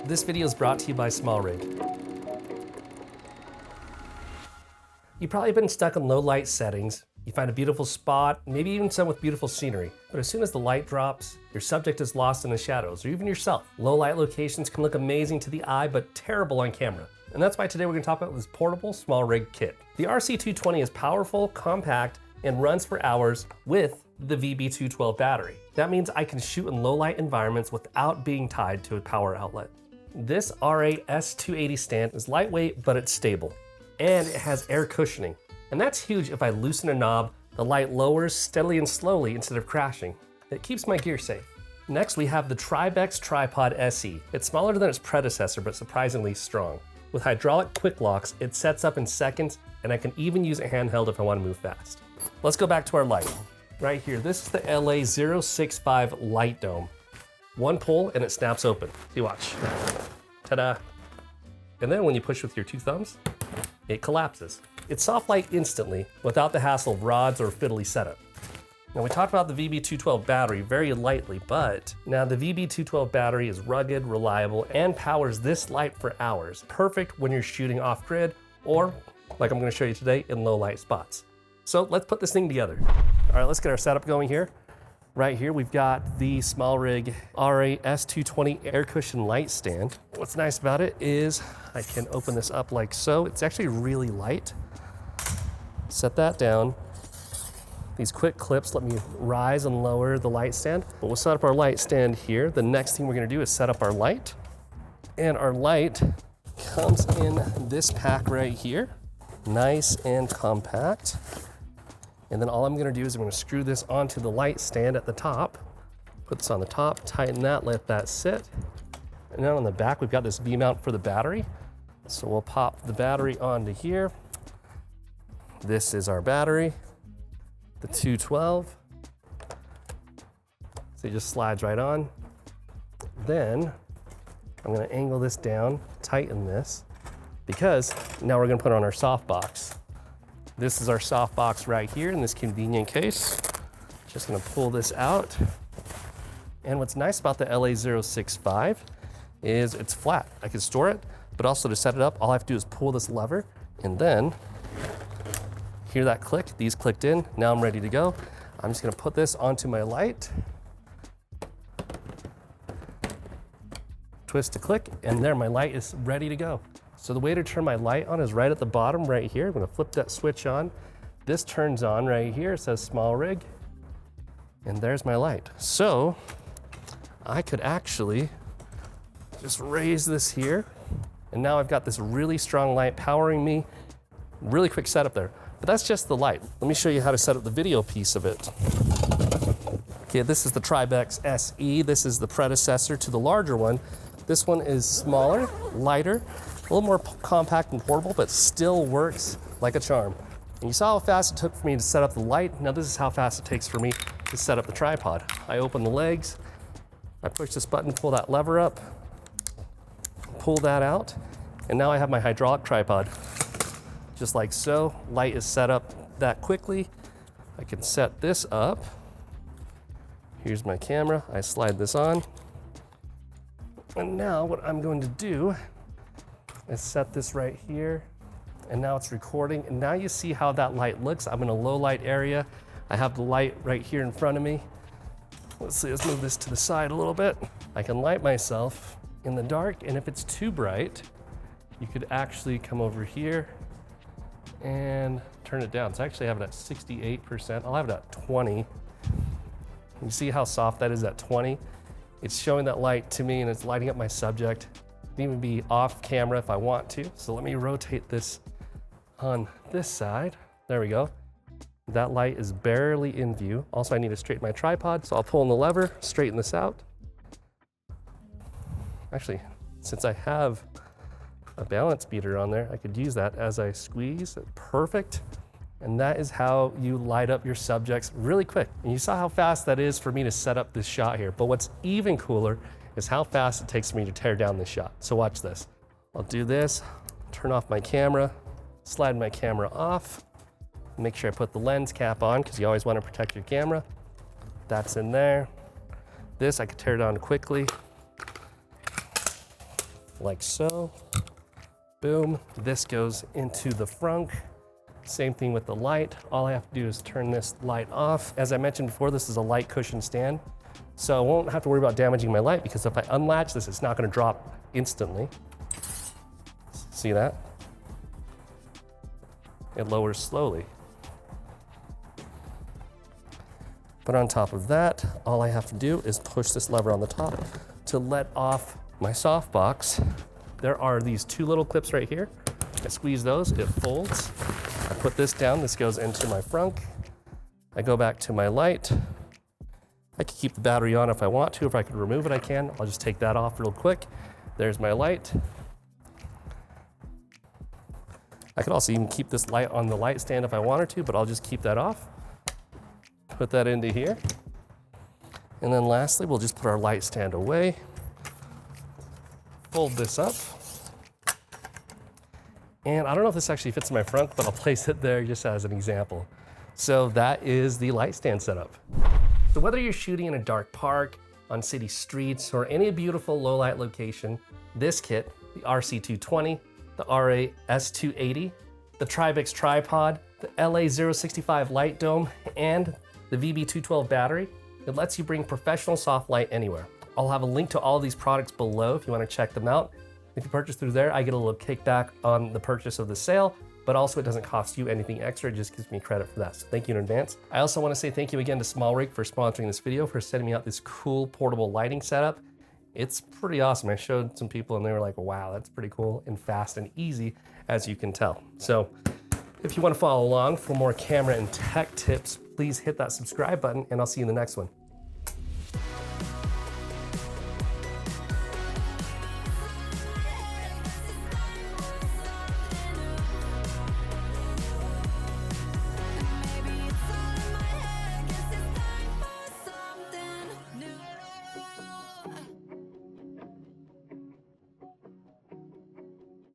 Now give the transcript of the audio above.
This video is brought to you by SmallRig. You've probably been stuck in low light settings. You find a beautiful spot, maybe even some with beautiful scenery. But as soon as the light drops, your subject is lost in the shadows, or even yourself. Low light locations can look amazing to the eye, but terrible on camera. And that's why today we're gonna talk about this portable SmallRig kit. The RC220 is powerful, compact, and runs for hours with the VB212 battery. That means I can shoot in low light environments without being tied to a power outlet. This RS280 stand is lightweight, but it's stable. And it has air cushioning. And that's huge. If I loosen a knob, the light lowers steadily and slowly instead of crashing. It keeps my gear safe. Next, we have the Tribex Tripod SE. It's smaller than its predecessor, but surprisingly strong. With hydraulic quick locks, it sets up in seconds, and I can even use a handheld if I want to move fast. Let's go back to our light. Right here, this is the LA065 light dome. One pull and it snaps open. See, watch. Ta-da. And then when you push with your two thumbs, it collapses. It soft light instantly without the hassle of rods or fiddly setup. Now we talked about the VB212 battery very lightly, but now the VB212 battery is rugged, reliable, and powers this light for hours. Perfect when you're shooting off grid or, like I'm gonna show you today, in low light spots. So let's put this thing together. All right, let's get our setup going here. Right here, we've got the SmallRig RS220 air cushion light stand. What's nice about it is I can open this up like so. It's actually really light. Set that down. These quick clips let me rise and lower the light stand. But we'll set up our light stand here. The next thing we're gonna do is set up our light. And our light comes in this pack right here. Nice and compact. And then all I'm gonna do is I'm gonna screw this onto the light stand at the top. Put this on the top, tighten that, let that sit. And then on the back, we've got this V-mount for the battery. So we'll pop the battery onto here. This is our battery, the 212. So it just slides right on. Then I'm gonna angle this down, tighten this, because now we're gonna put on our softbox. This is our softbox right here in this convenient case. Just gonna pull this out. And what's nice about the LA065 is it's flat. I can store it, but also to set it up, all I have to do is pull this lever and then hear that click, these clicked in, now I'm ready to go. I'm just gonna put this onto my light. Twist to click, and there my light is ready to go. So the way to turn my light on is right at the bottom right here. I'm gonna flip that switch on. This turns on right here, it says SmallRig, and there's my light. So I could actually just raise this here, and now I've got this really strong light powering me. Really quick setup there, but that's just the light. Let me show you how to set up the video piece of it. Okay, this is the Tribex SE. This is the predecessor to the larger one. This one is smaller, lighter, a little more compact and portable, but still works like a charm. And you saw how fast it took for me to set up the light. Now this is how fast it takes for me to set up the tripod. I open the legs, I push this button, pull that lever up, pull that out, and now I have my hydraulic tripod. Just like so, light is set up that quickly. I can set this up. Here's my camera, I slide this on. And now what I'm going to do is set this right here, and now it's recording, and now you see how that light looks. I'm in a low light area. I have the light right here in front of me. Let's see, let's move this to the side a little bit. I can light myself in the dark, and if it's too bright, you could actually come over here and turn it down. So I actually have it at 68%. I'll have it at 20. You see how soft that is at 20? It's showing that light to me and it's lighting up my subject. It can even be off camera if I want to. So let me rotate this on this side. There we go. That light is barely in view. Also, I need to straighten my tripod, so I'll pull on the lever, straighten this out. Actually, since I have a balance beater on there, I could use that as I squeeze. Perfect. And that is how you light up your subjects really quick. And you saw how fast that is for me to set up this shot here. But what's even cooler is how fast it takes me to tear down this shot. So watch this. I'll do this, turn off my camera, slide my camera off, make sure I put the lens cap on because you always want to protect your camera. That's in there. This I could tear down quickly. like so. Boom, this goes into the frunk. Same thing with the light. All I have to do is turn this light off. As I mentioned before, this is a light cushion stand, so I won't have to worry about damaging my light because if I unlatch this, it's not gonna drop instantly. See that? It lowers slowly. But on top of that, all I have to do is push this lever on the top to let off my softbox. There are these two little clips right here. I squeeze those, it folds. I put this down, this goes into my frunk. I go back to my light. I can keep the battery on if I want to. If I could remove it, I can. I'll just take that off real quick. There's my light. I could also even keep this light on the light stand if I wanted to, but I'll just keep that off. Put that into here. And then lastly, we'll just put our light stand away. Fold this up. And I don't know if this actually fits in my front, but I'll place it there just as an example. So that is the light stand setup. So whether you're shooting in a dark park, on city streets, or any beautiful low light location, this kit, the RC220, the RS280, the Tribex Tripod, the LA065 light dome, and the VB212 battery, it lets you bring professional soft light anywhere. I'll have a link to all of these products below if you want to check them out. If you purchase through there, I get a little kickback on the purchase of the sale, but also it doesn't cost you anything extra, it just gives me credit for that. So thank you in advance. I also want to say thank you again to SmallRig for sponsoring this video, for sending me out this cool portable lighting setup. It's pretty awesome. I showed some people and they were like, wow, that's pretty cool and fast and easy, as you can tell. So if you want to follow along for more camera and tech tips, please hit that subscribe button and I'll see you in the next one.